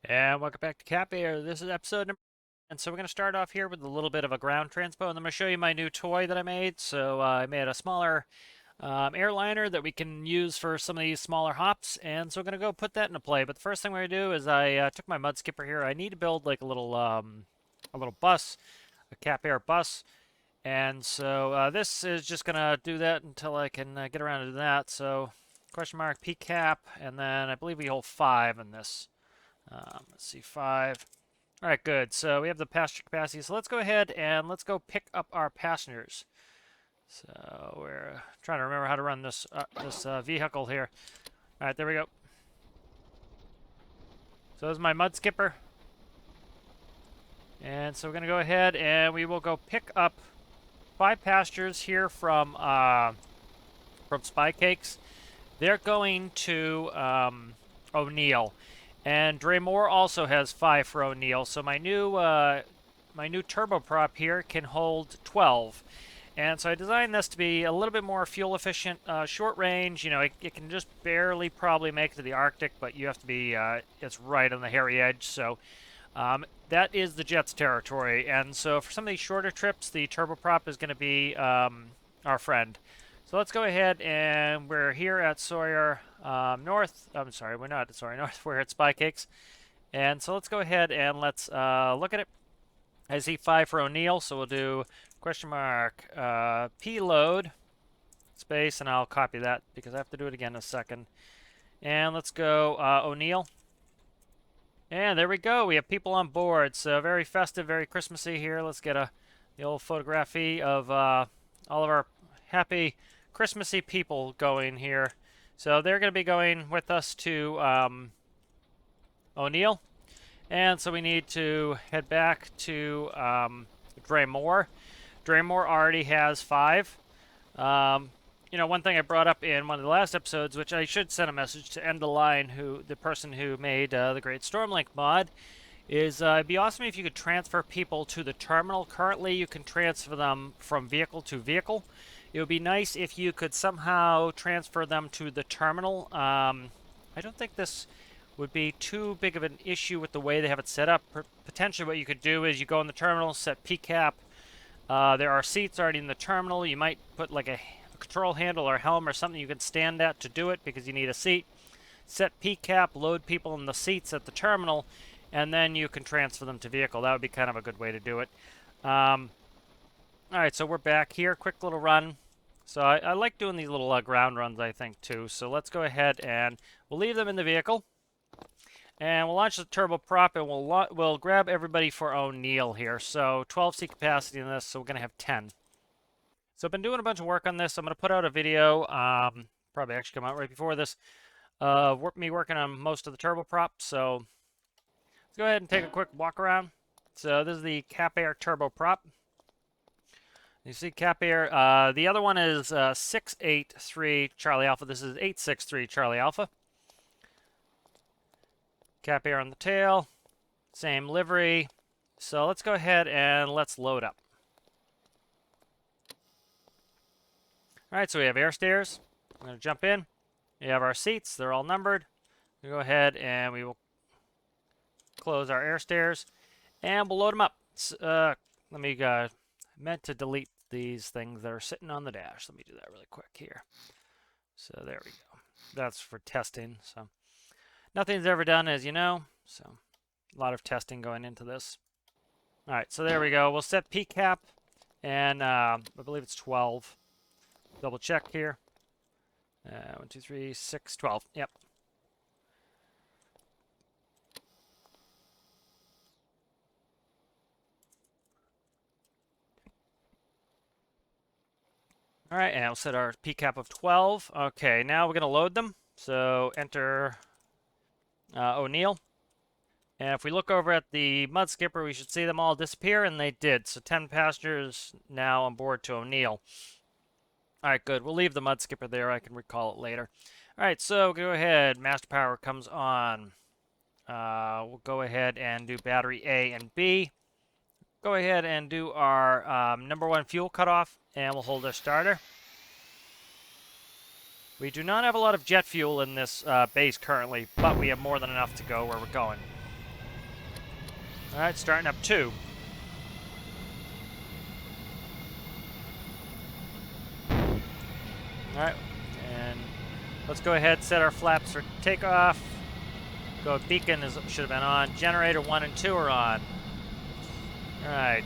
And welcome back to Cap Air. This is episode number. And so we're going to start off here with a little bit of a ground transpo, and I'm going to show you my new toy that I made. So I made a smaller airliner that we can use for some of these smaller hops, and so we're going to go put that into play. But the first thing we're going to do is I took my mud skipper here. I need to build like a little bus, a Cap Air bus, and so this is just going to do that until I can get around to that. So question mark P cap, and then I believe we hold 5 in this. Let's see, 5. All right, good. So we have the passenger capacity. So let's go ahead and let's go pick up our passengers. So we're trying to remember how to run this vehicle here. All right, there we go. So this is my mud skipper. And so we're going to go ahead and we will go pick up 5 passengers here from Spy Cakes. They're going to O'Neill. And Draymore also has 5 for O'Neill. So my new turboprop here can hold 12. And so I designed this to be a little bit more fuel efficient, short range. You know, it can just barely probably make it to the Arctic, but you have to be, it's right on the hairy edge. So that is the jet's territory. And so for some of these shorter trips, the turboprop is going to be our friend. So let's go ahead, and we're here at Sawyer North. I'm sorry, we're not at Sawyer North. We're at Spy Cakes. And so let's go ahead and let's look at it. I see 5 for O'Neill, so we'll do question mark P load space, and I'll copy that because I have to do it again in a second. And let's go O'Neill. And there we go. We have people on board. So very festive, very Christmassy here. Let's get the old photography of all of our happy Christmassy people going here. So they're going to be going with us to O'Neill. And so we need to head back to Draymore. Draymore already has 5. You know, one thing I brought up in one of the last episodes, which I should send a message to End the Line, the person who made the great Stormlink mod, is it'd be awesome if you could transfer people to the terminal. Currently, you can transfer them from vehicle to vehicle. It would be nice if you could somehow transfer them to the terminal. I don't think this would be too big of an issue with the way they have it set up. Potentially what you could do is you go in the terminal, set PCAP. There are seats already in the terminal. You might put like a control handle or helm or something you can stand at to do it because you need a seat. Set PCAP, load people in the seats at the terminal, and then you can transfer them to vehicle. That would be kind of a good way to do it. All right, so we're back here. Quick little run. So I like doing these little ground runs, I think, too. So let's go ahead and we'll leave them in the vehicle. And we'll launch the turboprop, and we'll grab everybody for O'Neill here. So 12 seat capacity in this, so we're going to have 10. So I've been doing a bunch of work on this. I'm going to put out a video, probably actually come out right before this, me working on most of the turboprop. So let's go ahead and take a quick walk around. So this is the Cap Air turboprop. You see Cap Air. The other one is 683 Charlie Alpha. This is 863 Charlie Alpha. Cap Air on the tail. Same livery. So let's go ahead and let's load up. All right, so we have air stairs. I'm going to jump in. We have our seats. They're all numbered. We go ahead and we will close our air stairs, and we'll load them up. Let me meant to delete these things that are sitting on the dash. Let me do that really quick here. So there we go. That's for testing. So nothing's ever done, as you know. So a lot of testing going into this. All right, so there we go. We'll set PCAP, and I believe it's 12. Double check here. 1, 2, 3, 6, 12. Yep. All right, and we'll set our PCAP of 12. Okay, now we're going to load them. So enter O'Neill. And if we look over at the mud skipper, we should see them all disappear, and they did. So 10 passengers now on board to O'Neill. All right, good. We'll leave the mud skipper there. I can recall it later. All right, so go ahead. Master power comes on. We'll go ahead and do battery A and B. Go ahead and do our number 1 fuel cutoff, and we'll hold our starter. We do not have a lot of jet fuel in this base currently, but we have more than enough to go where we're going. All right, starting up 2. All right, and let's go ahead, set our flaps for takeoff. Go beacon should have been on. Generator 1 and 2 are on. All right.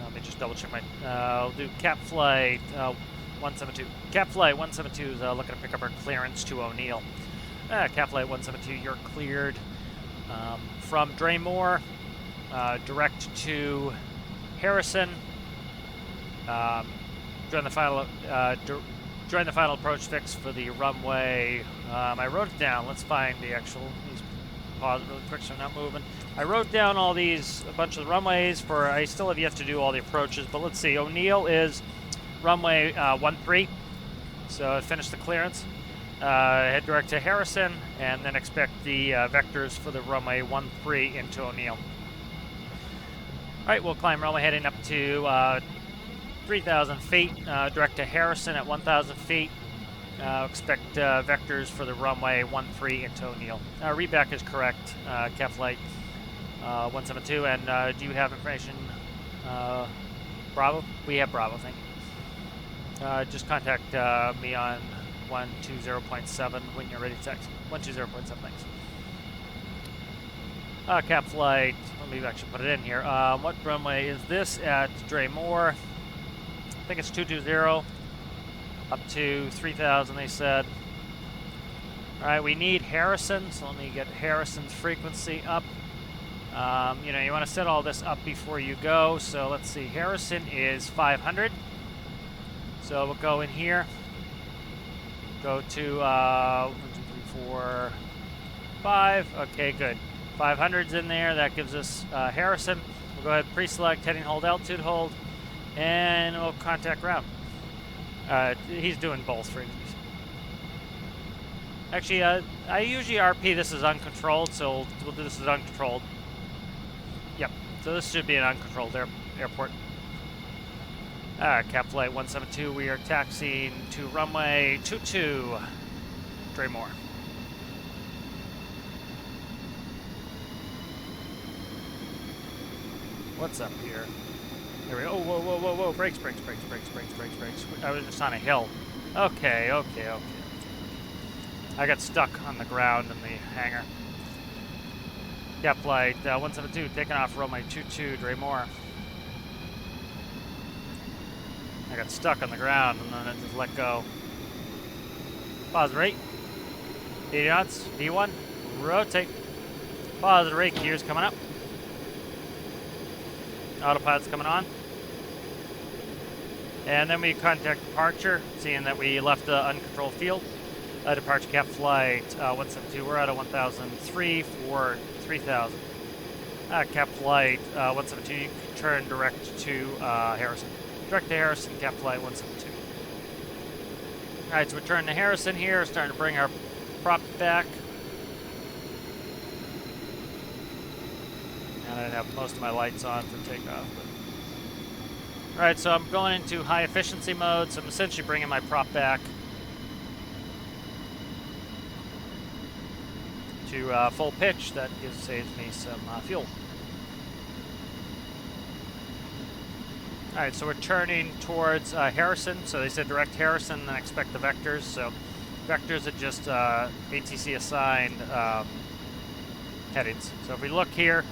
Let me just double check my. I'll do cap flight 172. Cap flight 172 is looking to pick up our clearance to O'Neill. Cap flight 172, you're cleared from Draymore, direct to Harrison. Join the final approach fix for the runway. I wrote it down. Let's find the actual. Pause it really quick so I'm not moving. I wrote down all these, a bunch of the runways for. I still have yet to do all the approaches, but let's see. O'Neill is runway 13, so finish the clearance. Head direct to Harrison, and then expect the vectors for the runway 13 into O'Neill. All right, we'll climb runway heading up to 3,000 feet, direct to Harrison at 1,000 feet. Expect vectors for the runway 13 into O'Neill. Readback is correct, cap flight 172. And do you have information? Bravo? We have Bravo, thank you. Just contact me on 120.7 when you're ready to text. 120.7, thanks. Cap flight, let me actually put it in here. What runway is this at Draymore? I think it's 220. Up to 3,000, they said. All right, we need Harrison, so let me get Harrison's frequency up. You know, you want to set all this up before you go. So let's see, Harrison is 500. So we'll go in here. Go to 1, 2, 3, 4, 5. Okay, good. 500's in there. That gives us Harrison. We'll go ahead and pre-select, heading hold, altitude hold, and we'll contact route. He's doing both frequencies. Actually, I usually RP this as uncontrolled, so we'll do this as uncontrolled. Yep, so this should be an uncontrolled airport. Cap flight 172, we are taxiing to runway 22, Draymore. What's up here? Here we go. Oh, whoa, whoa, whoa, whoa. Brakes, brakes, brakes, brakes, brakes, brakes, brakes. I was just on a hill. Okay, okay, okay. I got stuck on the ground in the hangar. Cap flight 172, taking off runway 22, Draymore. I got stuck on the ground and then I just let go. Pause the rate. 80 knots, V1, rotate. Pause the rate, gears coming up. Autopilot's coming on. And then we contact departure, seeing that we left the uncontrolled field. Departure cap flight 172, we're out of 1003 for 3000. Cap flight 172, you can turn direct to Harrison. Direct to Harrison, cap flight 172. Alright, so we're turning to Harrison here, starting to bring our prop back. And I didn't have most of my lights on for takeoff. Alright, so I'm going into high efficiency mode, so I'm essentially bringing my prop back to full pitch. That saves me some fuel. Alright, so we're turning towards Harrison. So they said direct Harrison and then expect the vectors. So vectors are just ATC assigned headings. So if we look here,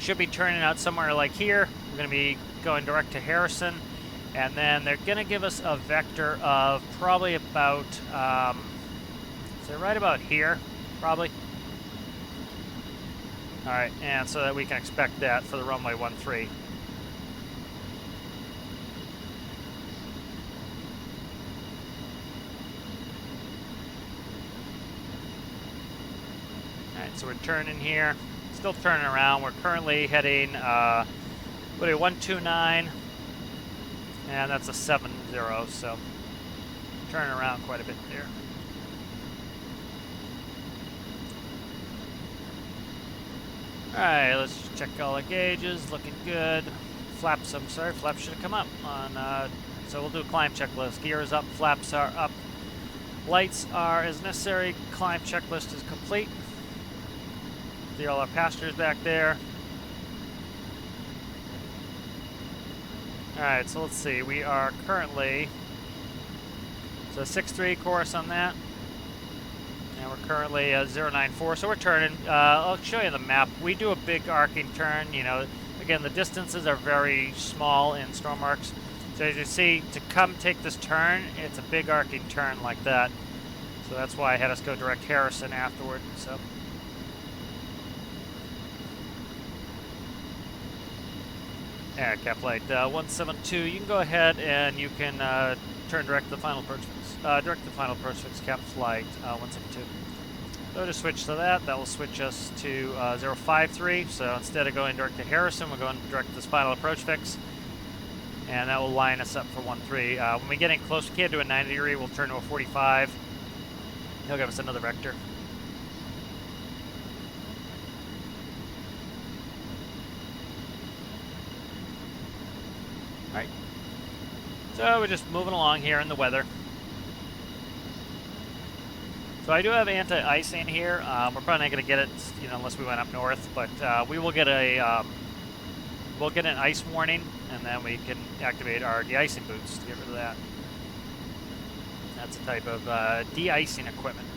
should be turning out somewhere like here. We're going to be going direct to Harrison, and then they're going to give us a vector of probably about, so right about here, probably. All right, and so that we can expect that for the runway 13. All right, so we're turning here. Still turning around. We're currently heading, what are we, 129, and that's a 70, so turning around quite a bit there. Alright, let's check all the gauges, looking good. Flaps, I'm sorry, flaps should have come up on, so we'll do a climb checklist. Gear is up, flaps are up, lights are as necessary, climb checklist is complete. See all our passengers back there. Alright, so let's see. We are currently... So 6-3 course on that. And we're currently at 094, so we're turning. I'll show you the map. We do a big arcing turn, you know. Again, the distances are very small in storm arcs. So as you see, to come take this turn, it's a big arcing turn like that. So that's why I had us go direct Harrison afterward. So. Yeah, Caplight 172. You can go ahead and you can turn direct to the final approach fix. Direct to the final approach fix, Caplight 172. So to switch to that, that will switch us to 053. So instead of going direct to Harrison, we're going direct to this final approach fix. And that will line us up for 13. When we get in close, we can't do a 90 degree, we'll turn to a 45. He'll give us another vector. Alright. So we're just moving along here in the weather. So I do have anti-icing here. We're probably not going to get it, you know, unless we went up north. But we will get a we'll get an ice warning, and then we can activate our de-icing boots to get rid of that. That's a type of de-icing equipment.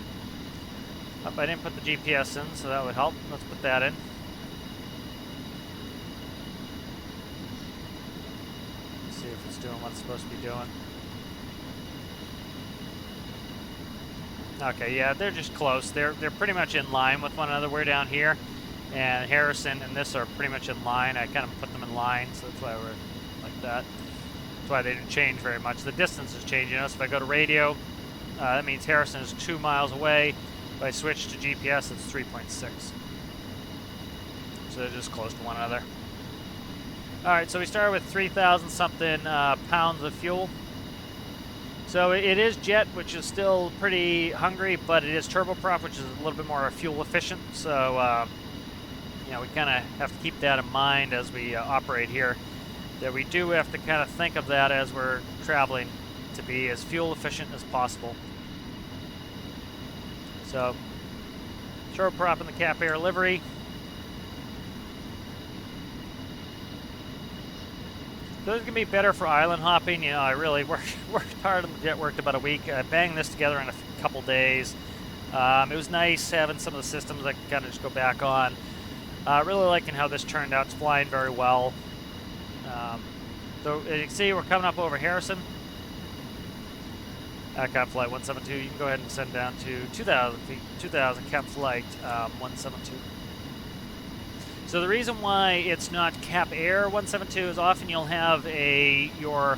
Oh, I didn't put the GPS in, so that would help. Let's put that in. Let's see if it's doing what it's supposed to be doing. Okay, yeah, they're just close. They're pretty much in line with one another. We're down here, and Harrison and this are pretty much in line. I kind of put them in line, so that's why we're like that. That's why they didn't change very much. The distance is changing us. If I go to radio, that means Harrison is 2 miles away. If I switch to GPS, it's 3.6. So they're just close to one another. All right, so we started with 3,000 something pounds of fuel. So it is jet, which is still pretty hungry, but it is turboprop, which is a little bit more fuel efficient. So, you know, we kind of have to keep that in mind as we operate here. That we do have to kind of think of that as we're traveling to be as fuel efficient as possible. So, turboprop in the Cap Air livery. So this is going to be better for island hopping. You know, I really worked hard on the jet, worked about a week. I banged this together in a couple days. It was nice having some of the systems I could kind of just go back on. Really liking how this turned out. It's flying very well. So as you can see, we're coming up over Harrison. Cap Flight 172. You can go ahead and send down to 2,000 feet. 2,000 Cap Flight 172. So the reason why it's not Cap Air 172 is often you'll have your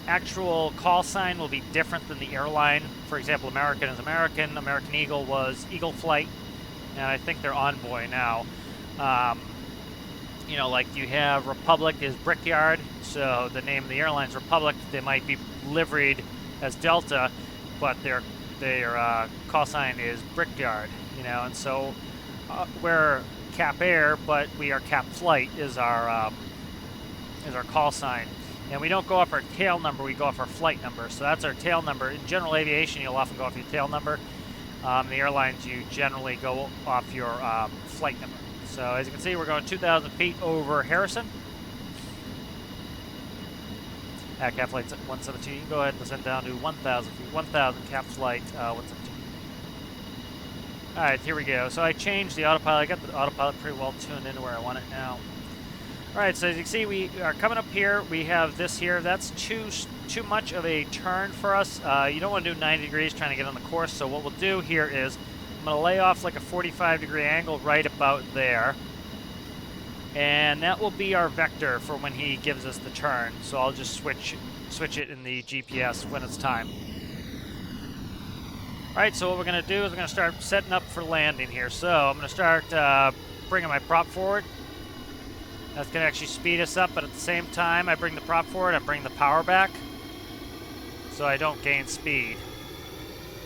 actual call sign will be different than the airline. For example, American is American. American Eagle was Eagle Flight, and I think they're Envoy now. You know, like you have Republic is Brickyard, so the name of the airline's Republic. They might be liveried as Delta, but their call sign is Brickyard. You know, and so we're Cap Air, but we are Cap Flight is our call sign, and we don't go off our tail number. We go off our flight number. So that's our tail number. In general aviation, you'll often go off your tail number. The airlines, you generally go off your flight number. So as you can see, we're going 2,000 feet over Harrison. At Cap Flight 172, you can go ahead and send down to 1,000 feet. 1,000 Cap Flight 172. All right, here we go. So I changed the autopilot. I got the autopilot pretty well tuned into where I want it now. All right, so as you can see, we are coming up here. We have this here. That's too much of a turn for us. You don't want to do 90 degrees trying to get on the course. So what we'll do here is I'm going to lay off like a 45-degree angle right about there. And that will be our vector for when he gives us the turn. So I'll just switch it in the GPS when it's time. All right, so what we're going to do is we're going to start setting up for landing here. So I'm going to start bringing my prop forward. That's going to actually speed us up, but at the same time I bring the prop forward, I bring the power back so I don't gain speed.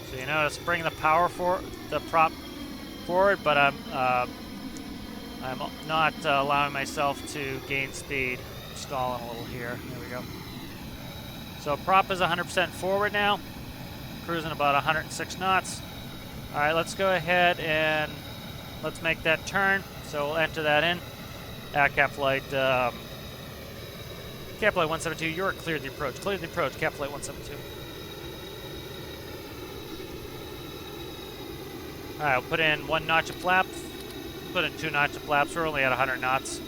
So you notice bring the prop forward, but I'm not allowing myself to gain speed. I'm stalling a little here. There we go. So prop is 100% forward now. Cruising about 106 knots. All right, let's go ahead and let's make that turn. So we'll enter that in. Cap flight 172, you're cleared the approach. Cleared the approach, Cap flight 172. Alright, we'll put in 1 notch of flaps. Put in 2 notch of flaps. We're only at 100 knots.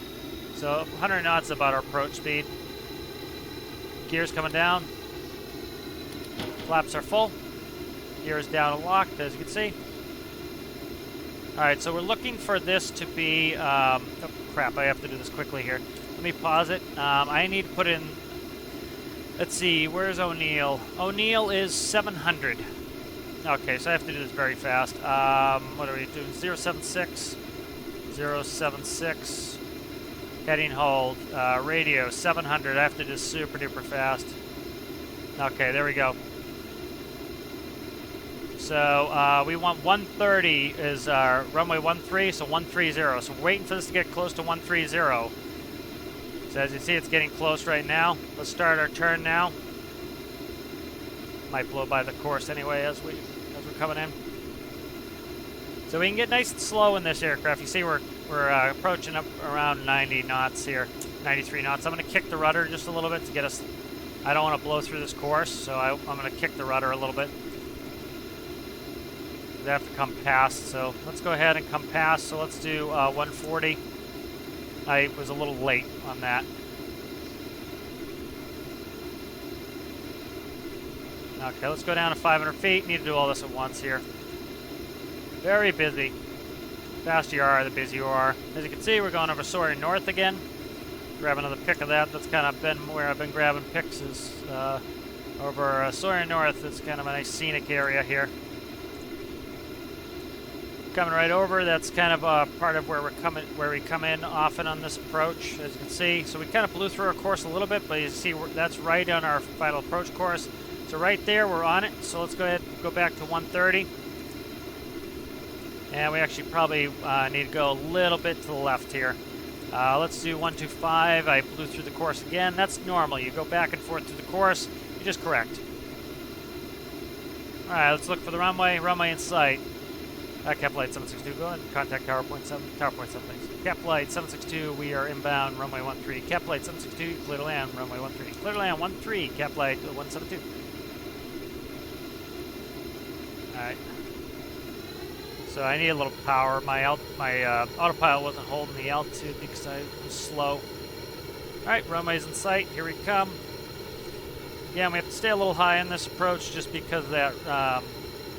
So 100 knots is about our approach speed. Gears coming down. Flaps are full. Gears down and locked, as you can see. Alright, so we're looking for this to be... oh, crap, I have to do this quickly here. Let me pause it. I need to put in... Let's see, where's O'Neill? O'Neill is 700. Okay, so I have to do this very fast. What are we doing? 076. 076. Heading hold. Radio 700. I have to do this super duper fast. Okay, there we go. So we want 130 is our runway 13, so 130. So we're waiting for this to get close to 130. So as you see, it's getting close right now. Let's start our turn now. Might blow by the course anyway as we're coming in. So we can get nice and slow in this aircraft. You see we're approaching up around 90 knots here, 93 knots. I'm going to kick the rudder just a little bit to get us. I don't want to blow through this course, so I'm going to kick the rudder a little bit. They have to come past, so let's go ahead and come past. So let's do 140. I was a little late on that. Okay, let's go down to 500 feet. Need to do all this at once here. Very busy. The faster you are, the busier you are. As you can see, we're going over Soaring North again. Grab another pic of that. That's kind of been where I've been grabbing pics is over Soaring North. It's kind of a nice scenic area here. Coming right over, that's kind of part of where we come in often on this approach, as you can see. So we kind of blew through our course a little bit, but you see that's right on our final approach course. So right there, we're on it. So let's go ahead and go back to 130. And we actually probably need to go a little bit to the left here. Let's do 125. I blew through the course again. That's normal. You go back and forth through the course. You just correct. All right, let's look for the runway. Runway in sight. Cap flight 762, go ahead and contact tower point 7. Tower point 7, thanks. Cap flight 762, we are inbound, runway 13. Cap flight 762, clear to land, runway 13. Clear to land 13, cap flight 172. Alright. So I need a little power. My autopilot wasn't holding the altitude because I was slow. Alright, runway's in sight, here we come. Yeah, we have to stay a little high in this approach just because of that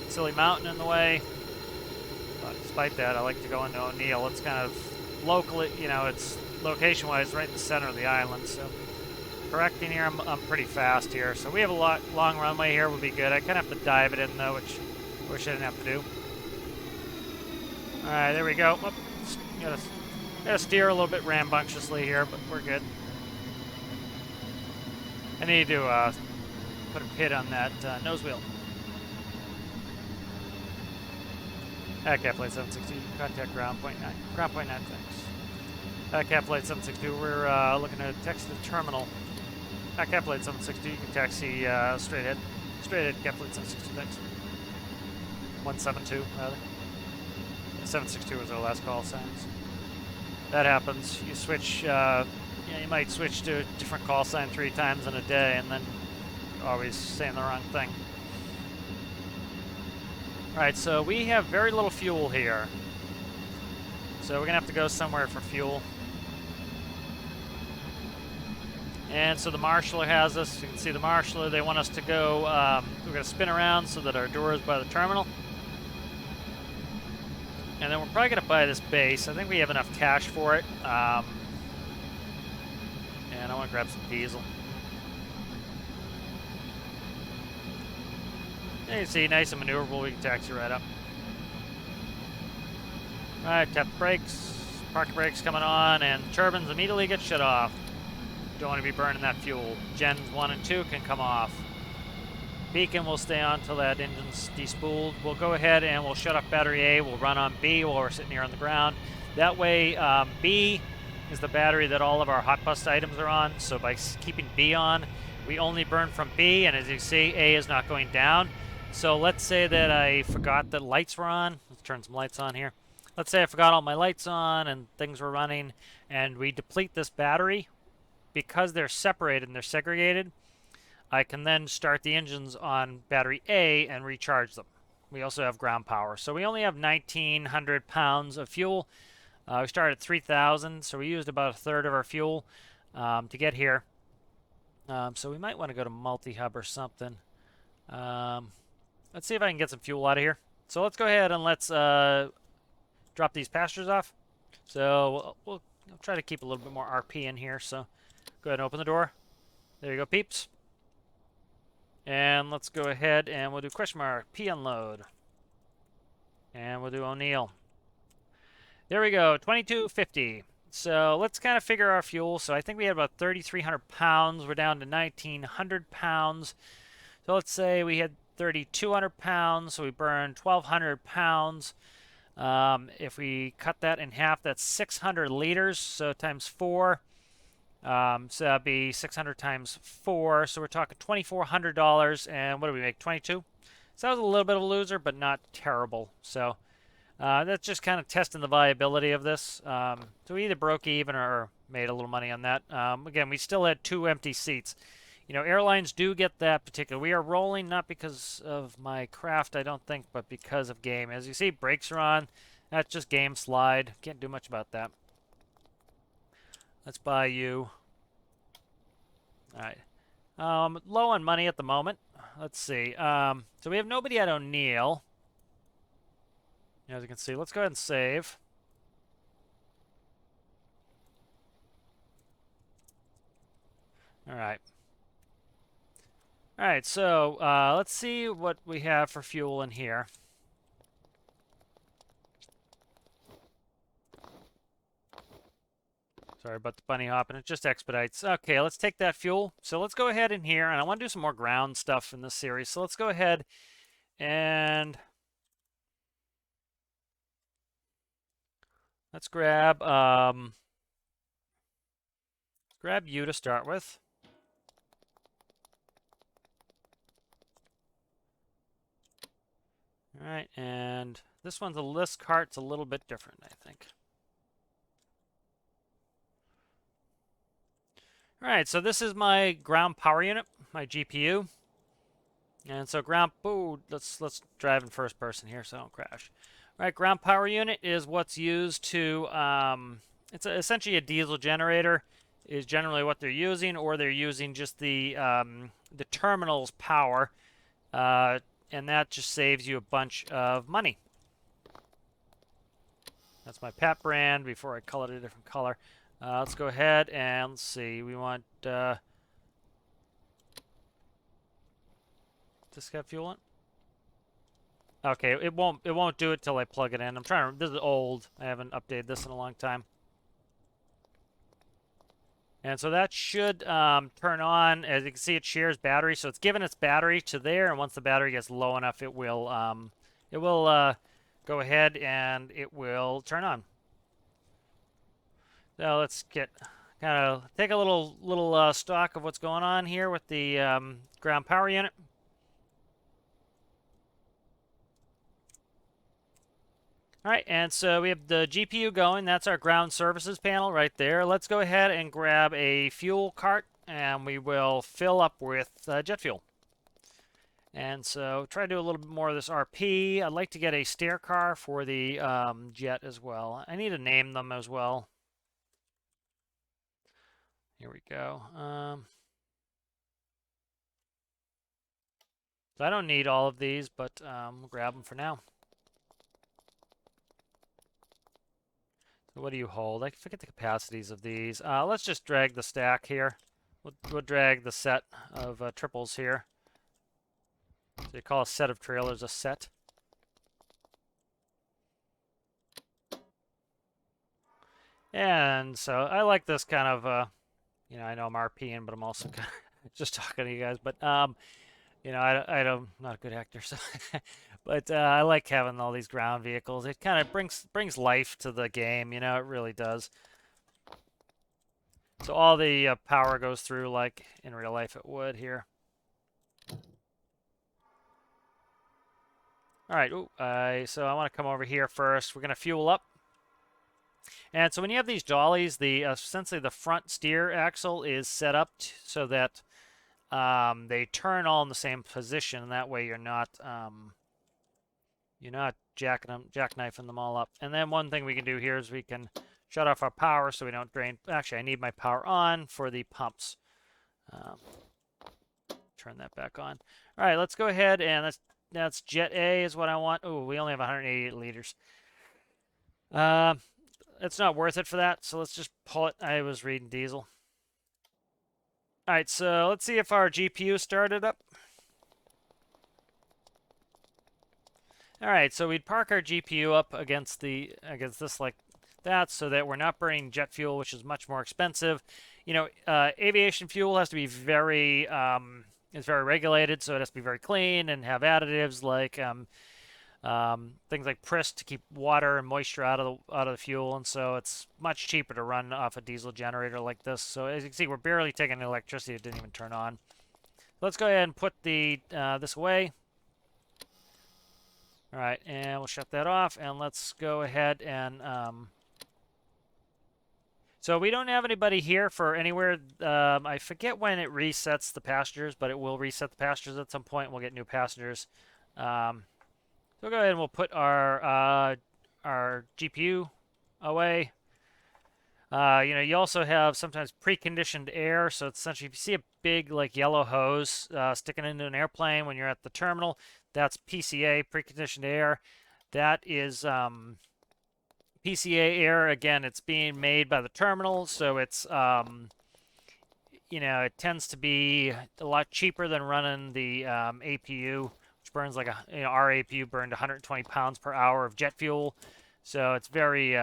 silly mountain in the way. Despite that, I like to go into O'Neill. It's kind of locally, you know, it's location-wise right in the center of the island. So correcting here, I'm pretty fast here. So we have a long runway here. Will be good. I kind of have to dive it in though, which I wish I didn't have to do. All right, there we go. Oops, gotta steer a little bit rambunctiously here, but we're good. I need to put a pit on that nose wheel. Cap flight 762, contact ground point 9. Ground point 9, thanks. Cap flight 762, we're looking to taxi the terminal. Cap flight 762, you can taxi straight ahead. Straight ahead, cap flight 762, thanks. 172, rather. 762 was our last call signs. That happens. You switch, you might switch to a different call sign 3 times in a day and then always saying the wrong thing. Alright, so we have very little fuel here. So we're going to have to go somewhere for fuel. And so the marshaller has us. You can see the marshaller. They want us to go, we're going to spin around so that our door is by the terminal. And then we're probably going to buy this base. I think we have enough cash for it. And I want to grab some diesel. You can see, nice and maneuverable, we can taxi right up. Alright, tap the brakes, parking brakes coming on, and turbines immediately get shut off. Don't want to be burning that fuel. Gens 1 and 2 can come off. Beacon will stay on until that engine's despooled. We'll go ahead and we'll shut off battery A, we'll run on B while we're sitting here on the ground. That way, B is the battery that all of our hot bus items are on, so by keeping B on, we only burn from B, and as you see, A is not going down. So let's say that I forgot that lights were on. Let's turn some lights on here. let's say I forgot all my lights on and things were running, and we deplete this battery, because they're separated and they're segregated, I can then start the engines on battery A and recharge them. We also have ground power. So we only have 1,900 pounds of fuel. We started at 3,000, so we used about a third of our fuel to get here. So we might want to go to multi-hub or something. Let's see if I can get some fuel out of here. So let's go ahead and let's drop these passengers off. So we'll try to keep a little bit more RP in here. So go ahead and open the door. There you go, peeps. And let's go ahead and we'll do question mark P unload. And we'll do O'Neill. There we go, 2250. So let's kind of figure our fuel. So I think we had about 3,300 pounds. We're down to 1,900 pounds. So let's say we had 3,200 pounds. So we burned 1,200 pounds. If we cut that in half, that's 600 liters. So times 4. So that'd be 600 times 4. So we're talking $2,400. And what do we make? 22. So that was a little bit of a loser, but not terrible. So that's just kind of testing the viability of this. So we either broke even or made a little money on that. Again, we still had 2 empty seats. You know, airlines do get that particular. We are rolling not because of my craft, I don't think, but because of game. As you see, brakes are on. That's just game slide. Can't do much about that. Let's buy you. All right. Low on money at the moment. Let's see. So we have nobody at O'Neill. As you can see, let's go ahead and save. All right. All right, so let's see what we have for fuel in here. Sorry about the bunny hopping. It just expedites. Okay, let's take that fuel. So let's go ahead in here, and I want to do some more ground stuff in this series. So let's go ahead and let's grab you to start with. All right, and this cart's a little bit different, I think. All right, so this is my ground power unit, my GPU. And so let's drive in first person here so I don't crash. All right, ground power unit is what's used to, it's essentially a diesel generator is generally what they're using, or they're using just the terminal's power, and that just saves you a bunch of money. That's my Pat brand before I color it a different color. Let's go ahead and let's see. We want this got fuel in? Okay, it won't do it till I plug it in. I'm trying to. This is old. I haven't updated this in a long time. And so that should turn on. As you can see, it shares battery, so it's giving its battery to there. And once the battery gets low enough, it will go ahead and it will turn on. So let's kind of take a little stock of what's going on here with the ground power unit. All right, and so we have the GPU going. That's our ground services panel right there. Let's go ahead and grab a fuel cart, and we will fill up with jet fuel. And so try to do a little bit more of this RP. I'd like to get a stair car for the jet as well. I need to name them as well. Here we go. So I don't need all of these, but we'll grab them for now. So what do you hold? I forget the capacities of these. Let's just drag the stack here. We'll drag the set of triples here. So you call a set of trailers a set. And so I like this kind of, you know, I know I'm RPing, but I'm also kind of just talking to you guys. But, you know, I'm not a good actor, so but I like having all these ground vehicles. It kind of brings life to the game, you know, it really does. So all the power goes through like in real life it would here. All right. Ooh, so I want to come over here first. We're going to fuel up. And so when you have these dollies, the essentially the front steer axle is set up so that they turn all in the same position. And that way you're not jackknifing them all up. And then one thing we can do here is we can shut off our power so we don't drain. Actually, I need my power on for the pumps. Turn that back on. All right, let's go ahead and that's Jet A is what I want. Oh, we only have 188 liters. It's not worth it for that, so let's just pull it. I was reading diesel. All right, so let's see if our GPU started up. All right, so we'd park our GPU up against this like that, so that we're not burning jet fuel, which is much more expensive. You know, aviation fuel has to be very is very regulated, so it has to be very clean and have additives like things like Pris to keep water and moisture out of the fuel, and so it's much cheaper to run off a diesel generator like this. So as you can see, we're barely taking electricity; it didn't even turn on. Let's go ahead and put the this away. All right, and we'll shut that off, and let's go ahead and so we don't have anybody here for anywhere. I forget when it resets the passengers, but it will reset the passengers at some point. We'll get new passengers. So we'll go ahead and we'll put our GPU away. You know, you also have sometimes preconditioned air. So it's essentially, if you see a big like yellow hose sticking into an airplane when you're at the terminal, that's PCA, preconditioned air. That is PCA air. Again, it's being made by the terminal, so it's you know, it tends to be a lot cheaper than running the APU, which burns like our APU burned 120 pounds per hour of jet fuel, so it's very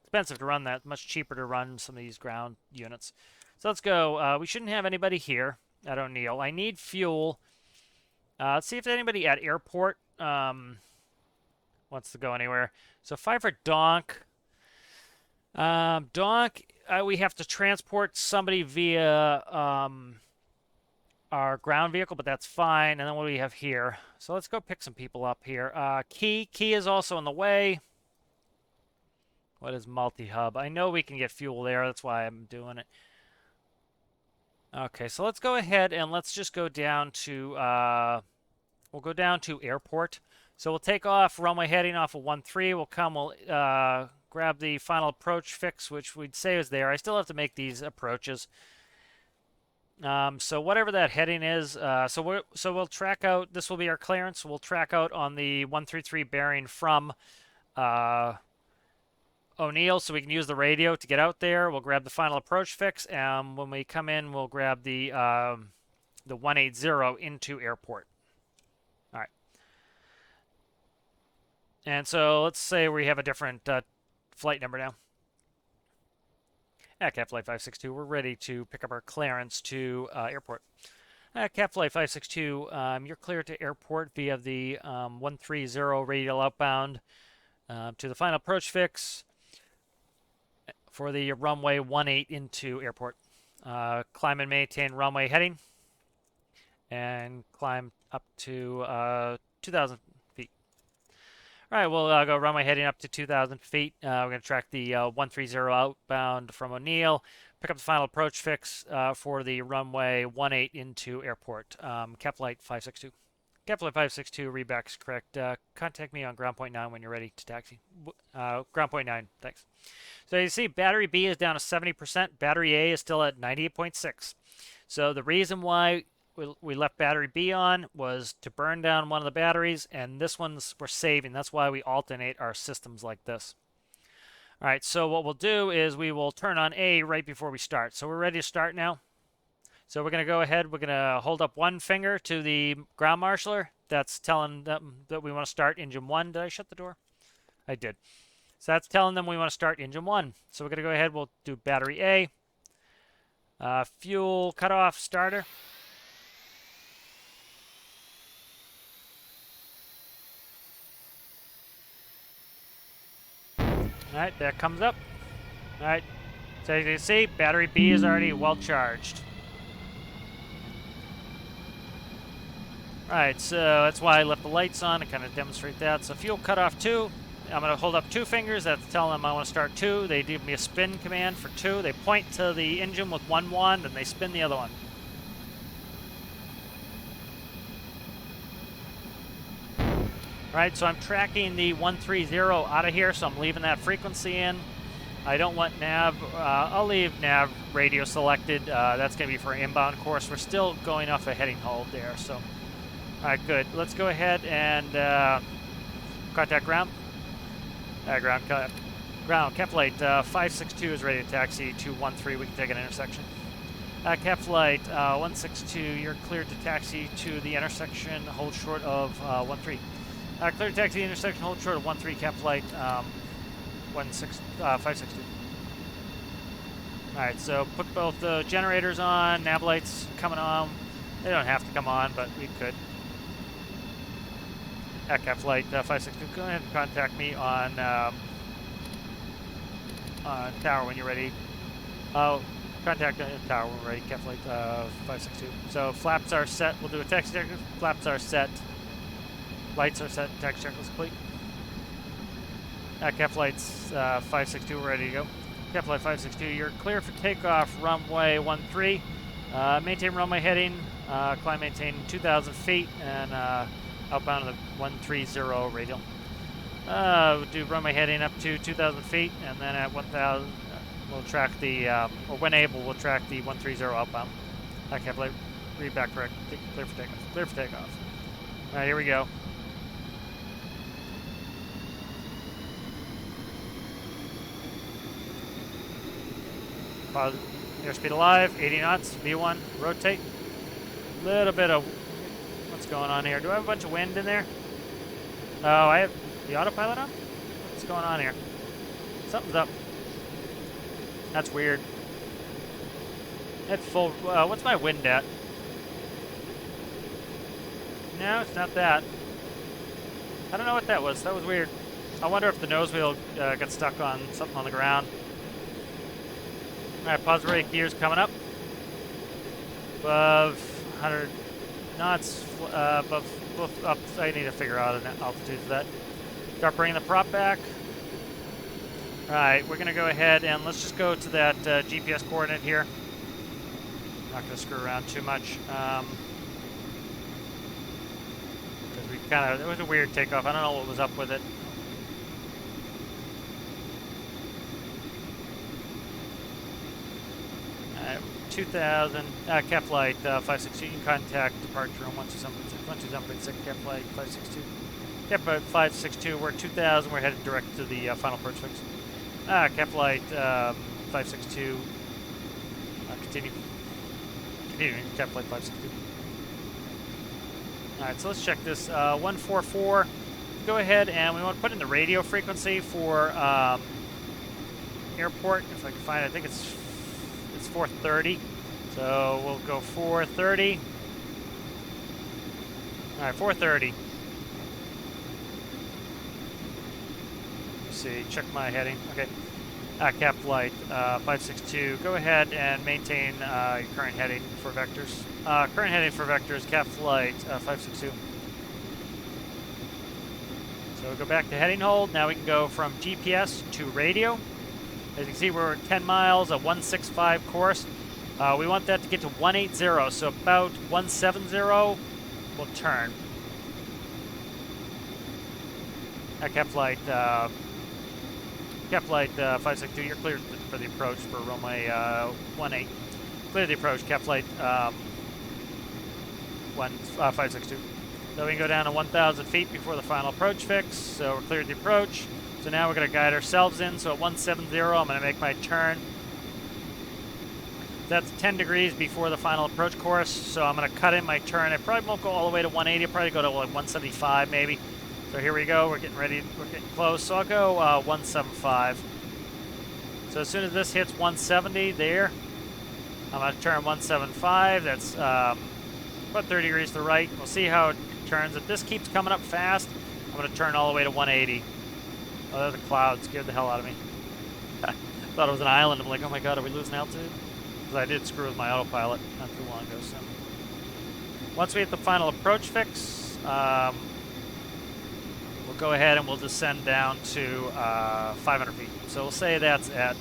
expensive to run that. Much cheaper to run some of these ground units. So let's go. We shouldn't have anybody here at O'Neill. I need fuel. Let's see if anybody at airport wants to go anywhere. So 5 for Donk. Donk, we have to transport somebody via our ground vehicle, but that's fine. And then what do we have here? So let's go pick some people up here. Key is also in the way. What is multi-hub? I know we can get fuel there. That's why I'm doing it. Okay, so let's go ahead and let's just go down to we'll go down to airport. So we'll take off runway heading off of 13. We'll grab the final approach fix, which we'd say is there. I still have to make these approaches. So whatever that heading is, so we'll track out. This will be our clearance. We'll track out on the 133 bearing from O'Neill, so we can use the radio to get out there. We'll grab the final approach fix, and when we come in, we'll grab the 180 into airport. All right. And so let's say we have a different flight number now. At Cat Flight 562, we're ready to pick up our clearance to airport. Cat Flight 562, you're clear to airport via the 130 radial outbound to the final approach fix for the runway 18 into airport. Climb and maintain runway heading and climb up to 2,000 feet. All right, we'll go runway heading up to 2,000 feet. We're going to track the 130 outbound from O'Neill, pick up the final approach fix for the runway 18 into airport. Cap Flight 562. Cap Flight 562, readback's correct. Contact me on ground point 9 when you're ready to taxi. Ground point 9, thanks. So you see battery B is down to 70%. Battery A is still at 98.6. So the reason why we left battery B on was to burn down one of the batteries, and this one's we're saving. That's why we alternate our systems like this. All right, so what we'll do is we will turn on A right before we start. So we're ready to start now. So we're going to go ahead. We're going to hold up one finger to the ground marshaller. That's telling them that we want to start engine 1. Did I shut the door? I did. So that's telling them we want to start engine 1. So we're going to go ahead. We'll do battery A. Fuel cutoff starter. All right, that comes up. All right, so as you can see, battery B is already well charged. Alright, so that's why I left the lights on to kind of demonstrate that. So fuel cutoff 2. I'm going to hold up 2 fingers. That's telling them I want to start 2. They give me a spin command for 2. They point to the engine with one wand, and they spin the other one. Alright, so I'm tracking the 130 out of here, so I'm leaving that frequency in. I don't want nav. I'll leave nav radio selected. That's going to be for inbound course. We're still going off a heading hold there, so... Alright, good. Let's go ahead and contact ground. Ground. Cap flight 562 is ready to taxi to 13. We can take an intersection. Cap flight 162, you're cleared to taxi to the intersection. Hold short of 13. Cleared to taxi intersection. Hold short of 13. Cap flight 562. Alright, so put both the generators on. Nav lights coming on. They don't have to come on, but we could. Cap flight 562, go ahead and contact me on tower when you're ready. Oh, contact tower when we're ready. Cap flight 562. So flaps are set. We'll do a taxi check. Flaps are set. Lights are set. Taxi check is complete. Cap flights 562, we're ready to go. Cap flight 562, you're clear for takeoff. Runway 13. Maintain runway heading. Climb maintain 2,000 feet and. Outbound of the 130 radial. We'll do runway heading up to 2,000 feet, and then at 1,000, we'll track the, or when able, we'll track the 130 outbound. I can't believe, read back correct. Clear for takeoff. Clear for takeoff. All right, here we go. Pause. Airspeed alive, 80 knots, V1, rotate. Little bit of what's going on here. Do I have a bunch of wind in there? Oh, I have the autopilot on? What's going on here? Something's up. That's weird. It's full. What's my wind at? No, it's not that. I don't know what that was. That was weird. I wonder if the nose wheel got stuck on something on the ground. Alright, pause brake gears coming up. Above 100 knots. Above both up. I need to figure out an altitude for that. Start bringing the prop back. Alright, we're going to go ahead and let's just go to that GPS coordinate here. I'm not going to screw around too much. Because we kind of, it was a weird takeoff. I don't know what was up with it. 2000, cap flight 562, you can contact departure on 127.6, cap flight 562. Cap flight 562, we're 2000, we're headed direct to the final approach fix. Cap flight 562, continue. Continuing, cap flight 562. Alright, so let's check this. 144, go ahead and we want to put in the radio frequency for airport, if I can find it. I think it's 430, so we'll go 430. All right, 430. Let's see, check my heading. Okay, cap flight 562. Go ahead and maintain your current heading for vectors. Current heading for vectors, cap flight 562. So we'll go back to heading hold. Now we can go from GPS to radio. As you can see, we're 10 miles, a 165 course. We want that to get to 180, so about 170, we'll turn. Cap flight 562, you're cleared for the approach for runway 18. Clear the approach, cap flight 562. So we can go down to 1,000 feet before the final approach fix, so we're cleared the approach. So now we're going to guide ourselves in. So at 170, I'm going to make my turn. That's 10 degrees before the final approach course. So I'm going to cut in my turn. I probably won't go all the way to 180. I'll probably go to like 175 maybe. So here we go. We're getting ready. We're getting close. So I'll go 175. So as soon as this hits 170 there, I'm going to turn 175. That's about 30 degrees to the right. We'll see how it turns. If this keeps coming up fast, I'm going to turn all the way to 180. Oh, there's a cloud. Scared the hell out of me. Thought it was an island. I'm like, oh my god, are we losing altitude? Because I did screw with my autopilot not too long ago. So. Once we hit the final approach fix, we'll go ahead and we'll descend down to 500 feet. So we'll say that's at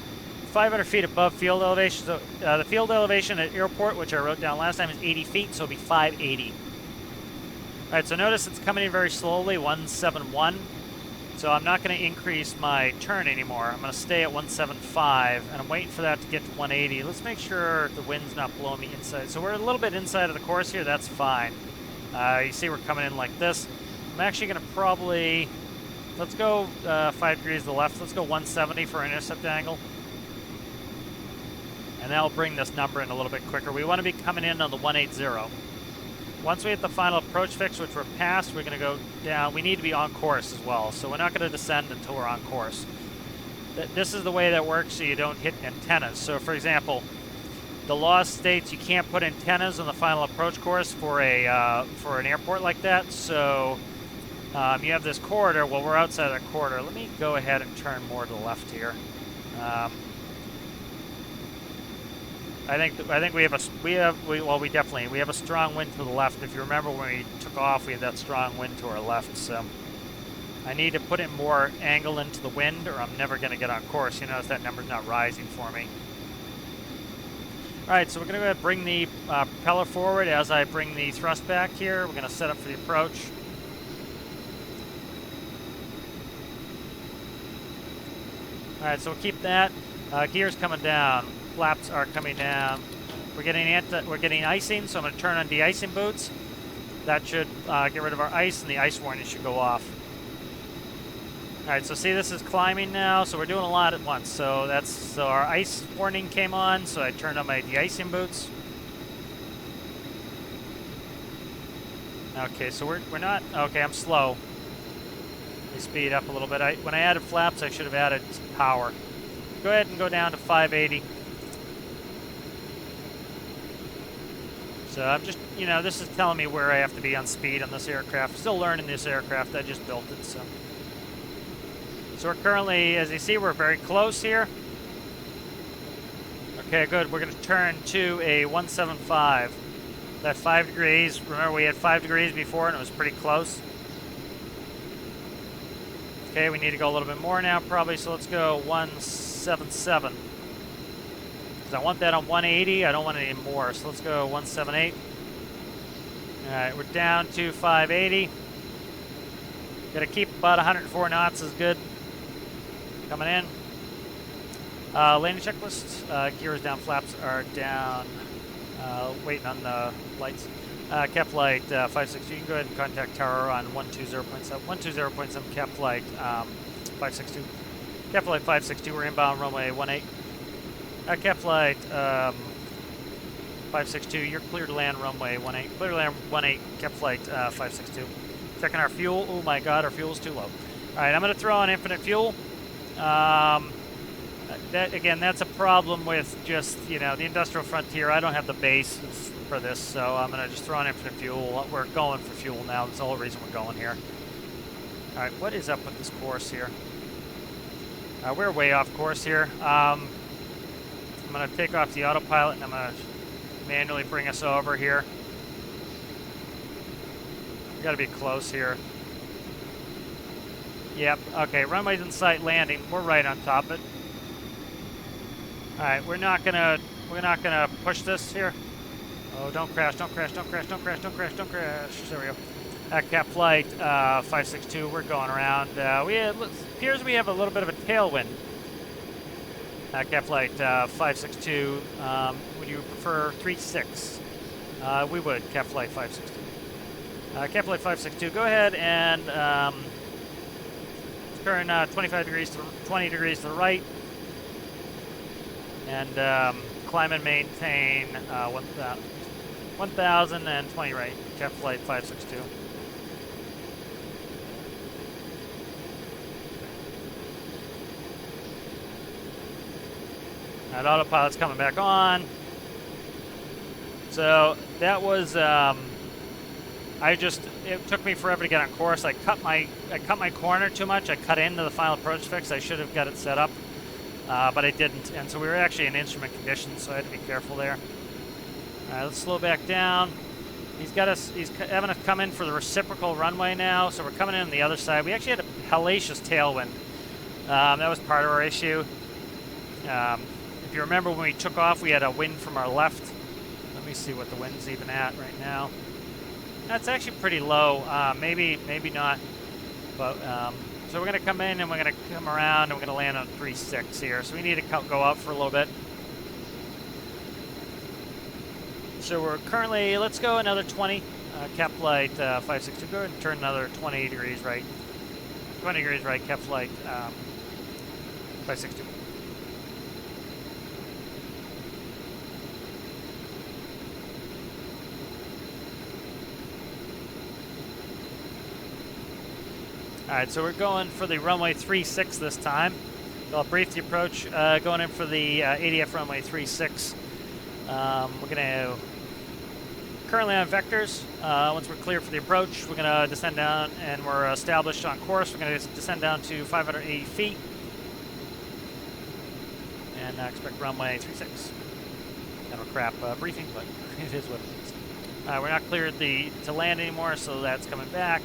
500 feet above field elevation. So the field elevation at airport, which I wrote down last time, is 80 feet, so it'll be 580. All right, so notice it's coming in very slowly, 171. So I'm not going to increase my turn anymore. I'm going to stay at 175, and I'm waiting for that to get to 180. Let's make sure the wind's not blowing me inside. So we're a little bit inside of the course here. That's fine. You see we're coming in like this. I'm actually going to probably, let's go 5 degrees to the left. Let's go 170 for an intercept angle. And that'll bring this number in a little bit quicker. We want to be coming in on the 180. Once we hit the final approach fix, which we're past, we're going to go down. We need to be on course as well, so we're not going to descend until we're on course. This is the way that works so you don't hit antennas. So, for example, the law states you can't put antennas on the final approach course for an airport like that. So you have this corridor. Well, we're outside of that corridor. Let me go ahead and turn more to the left here. I think we have a strong wind to the left. If you remember when we took off, we had that strong wind to our left. So I need to put in more angle into the wind, or I'm never going to get on course. You notice that number's not rising for me. All right, so we're going to go ahead and bring the propeller forward as I bring the thrust back here. We're going to set up for the approach. All right, so we'll keep that. Gears coming down. Flaps are coming down. We're getting icing, so I'm going to turn on de-icing boots. That should get rid of our ice, and the ice warning should go off. All right, so see, this is climbing now, so we're doing a lot at once. So our ice warning came on, so I turned on my de-icing boots. Okay, so we're not, okay, I'm slow. Let me speed up a little bit. When I added flaps, I should have added power. Go ahead and go down to 580. So I'm just, this is telling me where I have to be on speed on this aircraft. Still learning this aircraft. I just built it, so. So we're currently, as you see, we're very close here. Okay, good. We're going to turn to a 175. That 5 degrees. Remember, we had 5 degrees before, and it was pretty close. Okay, we need to go a little bit more now, probably. So let's go 177. I want that on 180. I don't want any more, so let's go 178. All right, we're down to 580. Got to keep about 104 knots is good. Coming in. Landing checklist. Gears down, flaps are down. Waiting on the lights. Cap flight 562. You can go ahead and contact tower on 120.7. 120.7 cap flight 562. Cap flight 562. We're inbound runway 18. Cap flight 562, you're clear to land runway 18. Clear to land 18, cap flight 562. Checking our fuel. Oh my god, our fuel's too low. Alright, I'm going to throw on infinite fuel. That's a problem with just, the industrial frontier. I don't have the base for this, so I'm going to just throw on infinite fuel. We're going for fuel now. That's the whole reason we're going here. Alright, what is up with this course here? We're way off course here. I'm going to take off the autopilot, and I'm going to manually bring us over here. We've got to be close here. Yep, okay, runway's in sight, landing. We're right on top of it. Alright, we're not gonna push this here. Oh, don't crash, don't crash, don't crash, don't crash, don't crash, don't crash. There we go. Cap flight 562, we're going around. Appears we have a little bit of a tailwind. Cap flight 562, would you prefer 36? We would, cap flight 562. Cap flight 562, go ahead and turn 20 degrees to the right. And climb and maintain 1,020 right, cap flight 562. That autopilot's coming back on. So that was, it took me forever to get on course. I cut my corner too much. I cut into the final approach fix. I should have got it set up, but I didn't. And so we were actually in instrument conditions, so I had to be careful there. All right, let's slow back down. He's having us come in for the reciprocal runway now, so we're coming in on the other side. We actually had a hellacious tailwind. That was part of our issue. If you remember when we took off, we had a wind from our left. Let me see what the wind's even at right now. That's actually pretty low. Maybe not. But so we're gonna come in and we're gonna come around and we're gonna land on 3.6 here. So we need to go out for a little bit. So we're currently, let's go another 20, cap flight 562, go ahead and turn another 20 degrees right. 20 degrees right, cap flight 562. Alright, so we're going for the runway 36 this time. So I'll brief the approach, going in for the ADF runway 36. We're going to currently on vectors. Once we're clear for the approach, we're going to descend down and we're established on course. We're going to descend down to 580 feet and expect runway 36. Kind of a crap briefing, but it is what it is. We're not cleared to land anymore, so that's coming back.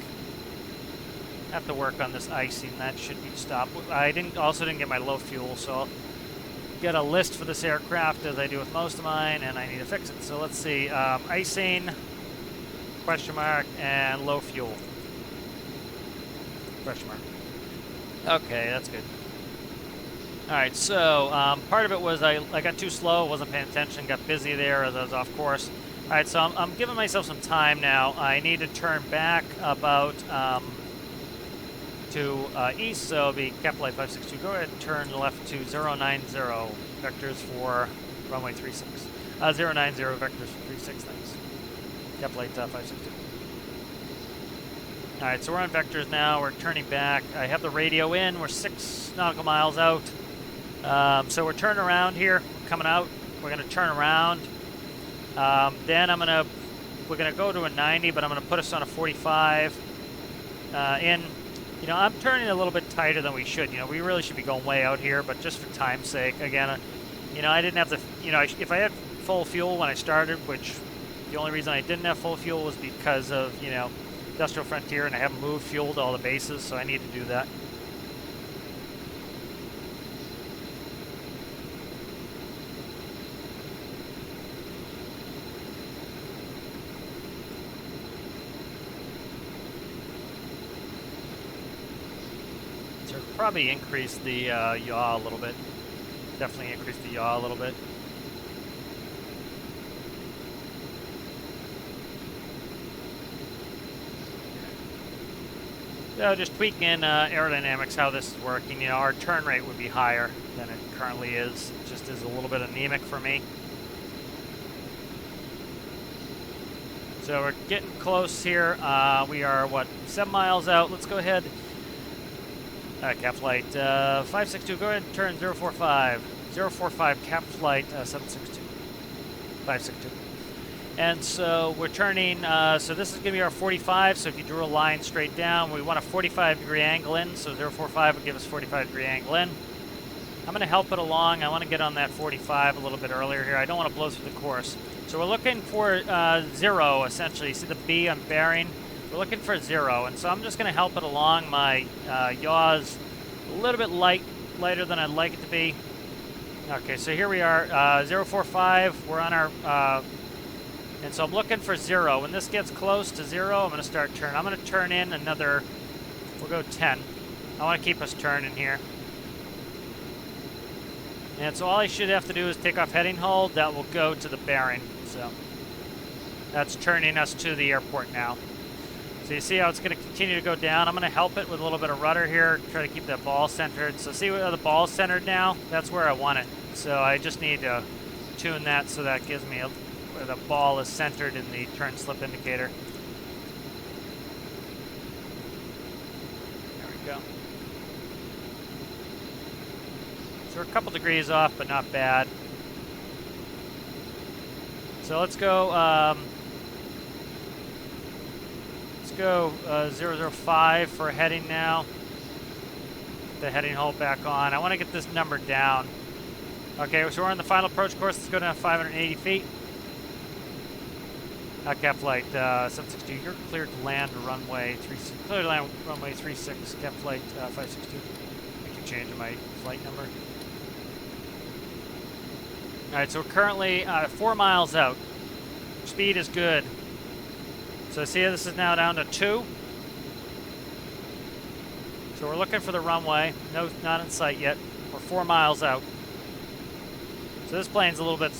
Have to work on this icing. That should be stopped. I also didn't get my low fuel, so I'll get a list for this aircraft as I do with most of mine, and I need to fix it. So let's see, icing, question mark, and low fuel, question mark. Okay, that's good. All right, so part of it was I got too slow, wasn't paying attention, got busy there as I was off course. All right, so I'm giving myself some time now. I need to turn back about to east, so it'll be cap flight 562. Go ahead and turn left to 090 vectors for runway 36. 090 vectors for 36, thanks. Cap flight 562. All right, so we're on vectors now. We're turning back. I have the radio in. We're 6 nautical miles out. So we're turning around here. We're coming out. We're going to turn around. Then we're going to go to a 90, but I'm going to put us on a 45 in. You know, I'm turning a little bit tighter than we should. You know, we really should be going way out here, but just for time's sake, again, you know, I didn't have the, you know, if I had full fuel when I started, which the only reason I didn't have full fuel was because of, you know, Industrial Frontier, and I haven't moved fuel to all the bases, so I need to do that. Probably increase the yaw a little bit. Definitely increase the yaw a little bit. So just tweaking aerodynamics, how this is working. You know, our turn rate would be higher than it currently is. It just is a little bit anemic for me. So we're getting close here. We are, what, 7 miles out. Let's go ahead. Cap flight 562, go ahead and turn 045. 045 cap flight 762. 562. And so we're turning, so this is going to be our 45, so if you drew a line straight down, we want a 45-degree angle in, so 045 would give us 45-degree angle in. I'm going to help it along. I want to get on that 45 a little bit earlier here. I don't want to blow through the course. So we're looking for 0, essentially. You see the B on bearing? We're looking for 0, and so I'm just going to help it along. My yaw's a little bit lighter than I'd like it to be. Okay, so here we are, 045. We're on our, and so I'm looking for 0. When this gets close to 0, I'm going to start turning. I'm going to turn in another, we'll go 10. I want to keep us turning here. And so all I should have to do is take off heading hold. That will go to the bearing. So that's turning us to the airport now. So you see how it's going to continue to go down. I'm going to help it with a little bit of rudder here, try to keep that ball centered. So see where the ball's centered now? That's where I want it. So I just need to tune that so that gives me where the ball is centered in the turn slip indicator. There we go. So we're a couple degrees off, but not bad. So let's go. Go 005 for heading now. Put the heading hold back on. I want to get this number down. Okay, so we're on the final approach course. Let's go down 580 feet. JakaPlayz 762, you're cleared to land runway 36. Cleared to land runway 36. JakaPlayz 562. I keep changing my flight number. All right, so we're currently 4 miles out. Speed is good. So see, this is now down to 2. So we're looking for the runway. No, not in sight yet. We're 4 miles out. So this plane's a little bit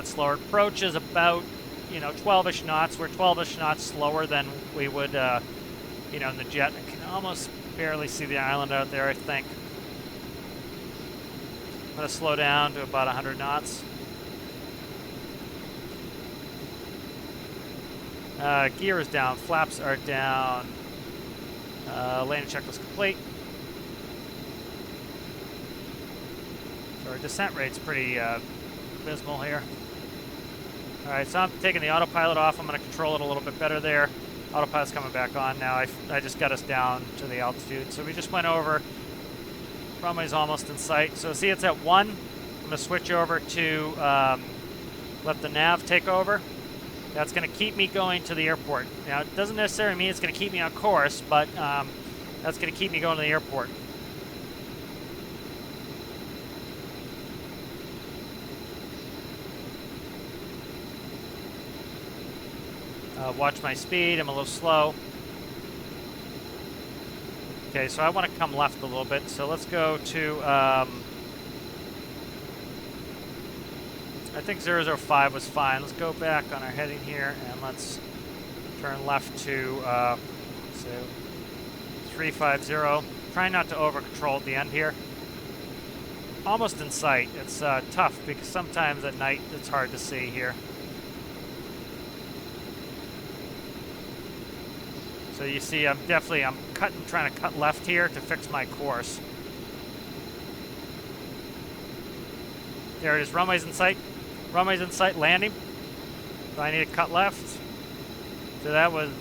slower. Approach is about 12-ish knots. We're 12-ish knots slower than we would, in the jet. I can almost barely see the island out there, I think. I'm going to slow down to about 100 knots. Gear is down. Flaps are down. Landing checklist complete. So our descent rate's pretty abysmal here. Alright, so I'm taking the autopilot off. I'm going to control it a little bit better there. Autopilot's coming back on now. I just got us down to the altitude. So we just went over. Runway's almost in sight. So see, it's at 1. I'm going to switch over to let the nav take over. That's going to keep me going to the airport. Now, it doesn't necessarily mean it's going to keep me on course, but that's going to keep me going to the airport. Watch my speed. I'm a little slow. Okay, so I want to come left a little bit. So let's go to, I think 005 was fine. Let's go back on our heading here and let's turn left to, so 350. Try not to over control at the end here. Almost in sight. It's tough because sometimes at night it's hard to see here. So you see, I'm trying to cut left here to fix my course. There it is, runway's in sight. Runway's in sight, landing. So I need to cut left. So that was,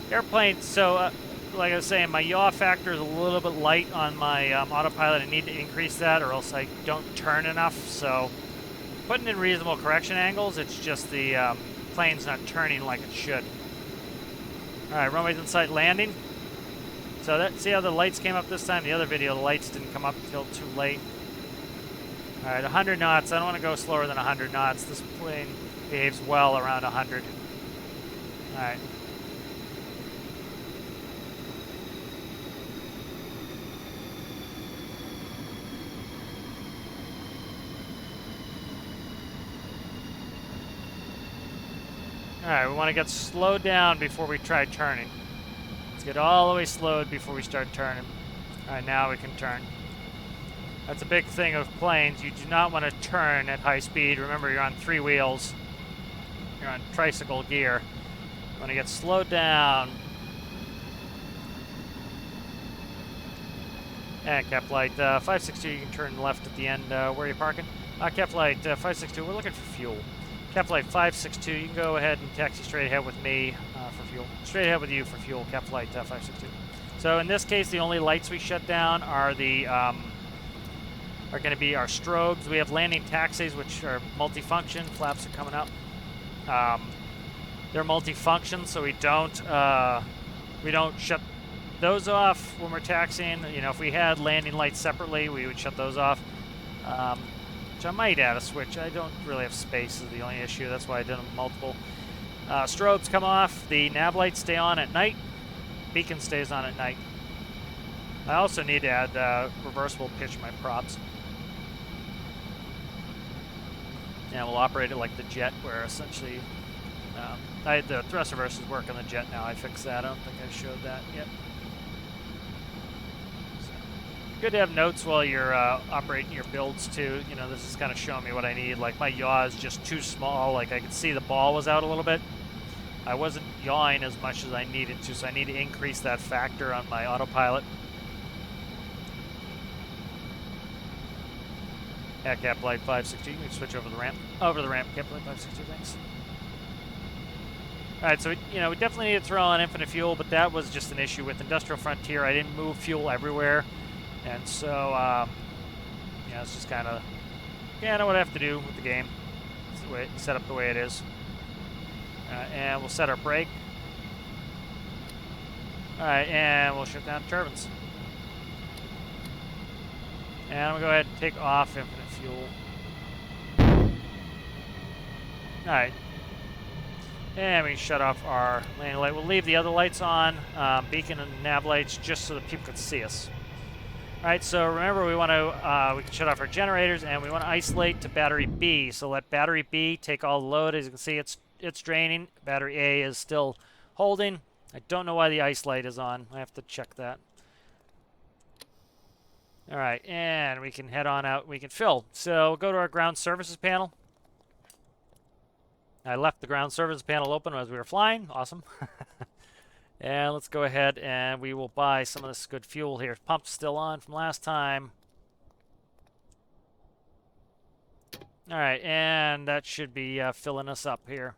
airplane. So like I was saying, my yaw factor is a little bit light on my autopilot. I need to increase that or else I don't turn enough. So putting in reasonable correction angles, it's just the plane's not turning like it should. All right, runway's in sight, landing. So see how the lights came up this time? The other video, the lights didn't come up until too late. All right, 100 knots. I don't want to go slower than 100 knots. This plane behaves well around 100. All right. Alright, we want to get slowed down before we try turning. Let's get all the way slowed before we start turning. Alright, now we can turn. That's a big thing of planes. You do not want to turn at high speed. Remember, you're on 3 wheels. You're on tricycle gear. You want to get slowed down. And JakaPlayz 562, you can turn left at the end. Where are you parking? JakaPlayz 562, we're looking for fuel. JakaPlayz 562, you can go ahead and taxi straight ahead with me for fuel. Straight ahead with you for fuel, JakaPlayz 562. So in this case, the only lights we shut down are the are going to be our strobes. We have landing taxis, which are multifunction. Flaps are coming up. They're multifunction, so we don't shut those off when we're taxiing. If we had landing lights separately, we would shut those off. I might add a switch. I don't really have space is the only issue. That's why I did them multiple. Strobes come off. The nav lights stay on at night. Beacon stays on at night. I also need to add reversible pitch my props. Yeah, we'll operate it like the jet, where essentially the thrust reversers work on the jet now. I fixed that. I don't think I showed that yet. Good to have notes while you're operating your builds too. This is kind of showing me what I need. Like my yaw is just too small. Like I could see the ball was out a little bit. I wasn't yawing as much as I needed to, so I need to increase that factor on my autopilot. JakaPlayz 562, you can switch over the ramp. Over the ramp, JakaPlayz 562, thanks. All right, so we definitely need to throw on infinite fuel, but that was just an issue with Industrial Frontier. I didn't move fuel everywhere. And so, it's just kind of what I have to do with the game. It's the way it's set up the way it is. And we'll set our brake. Alright, and we'll shut down the turbines. And we'll go ahead and take off infinite fuel. Alright. And we can shut off our landing light. We'll leave the other lights on, beacon and nav lights, just so that people can see us. Alright, so remember we want to, we can shut off our generators, and we want to isolate to battery B. So let battery B take all the load. As you can see, it's draining. Battery A is still holding. I don't know why the ice light is on. I have to check that. Alright, and we can head on out. We can fill. So we'll go to our ground services panel. I left the ground services panel open as we were flying. Awesome. And let's go ahead and we will buy some of this good fuel here. Pump's still on from last time. Alright, and that should be filling us up here.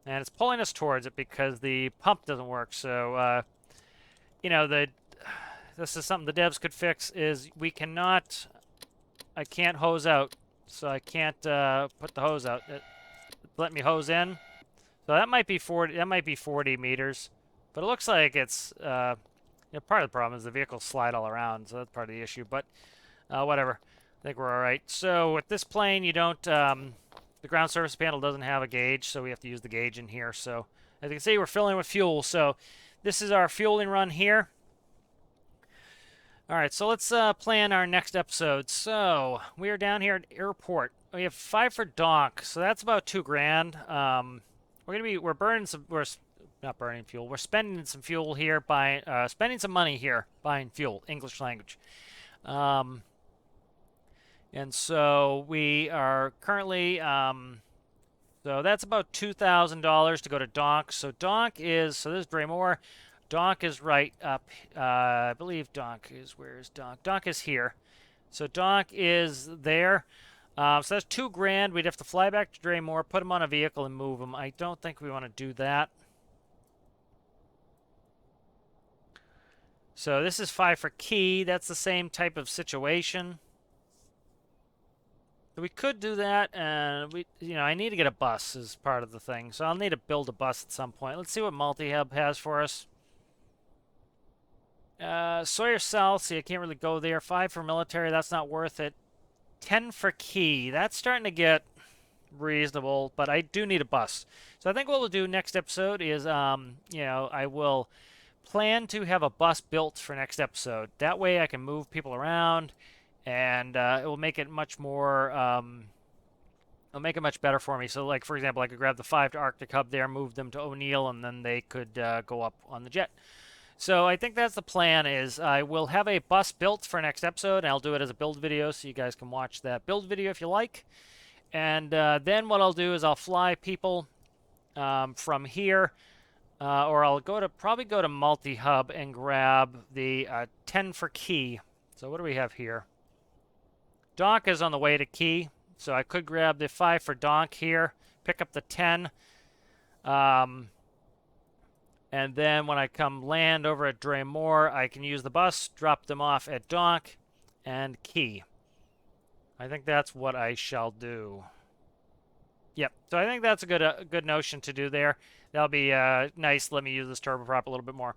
And it's pulling us towards it because the pump doesn't work. So, you know, this is something the devs could fix, is we cannot... I can't hose out, so I can't put the hose out. Let me hose in. So that might be 40. That might be 40 meters, but it looks like it's. You know, part of the problem is the vehicles slide all around, so that's part of the issue. But whatever. I think we're all right. So with this plane, you don't. The ground surface panel doesn't have a gauge, so we have to use the gauge in here. So as you can see, we're filling with fuel. So this is our fueling run here. All right, so let's plan our next episode. So we are down here at airport. We have 5 for dock, so that's about $2,000. We're burning some. We're not burning fuel. We're spending some fuel here by spending some money here buying fuel, English language. And so we are currently. So that's about $2,000 to go to dock. So dock is this is Draymore. Dock is right up, I believe dock is, where is dock? Dock is here. So dock is there. So that's $2,000. We'd have to fly back to Draymore, put them on a vehicle, and move them. I don't think we want to do that. So this is 5 for key. That's the same type of situation. We could do that, and I need to get a bus as part of the thing. So I'll need to build a bus at some point. Let's see what Multi-Hub has for us. Sawyer South, see, I can't really go there. 5 for military, that's not worth it. 10 for key, that's starting to get reasonable, but I do need a bus. So I think what we'll do next episode is, I will plan to have a bus built for next episode. That way I can move people around, and it will make it much more, it'll make it much better for me. So, like, for example, I could grab the 5 to Arctic Hub there, move them to O'Neill, and then they could go up on the jet. So I think that's the plan. Is I will have a bus built for next episode, and I'll do it as a build video, so you guys can watch that build video if you like. And then what I'll do is I'll fly people from here, or I'll probably go to Multi-Hub and grab the 10 for key. So what do we have here? Dock is on the way to key, so I could grab the 5 for dock here, pick up the 10. And then when I come land over at Draymore, I can use the bus, drop them off at dock, and key. I think that's what I shall do. Yep. So I think that's a good notion to do there. That'll be nice. Let me use this turboprop a little bit more.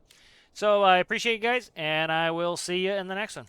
So I appreciate you guys, and I will see you in the next one.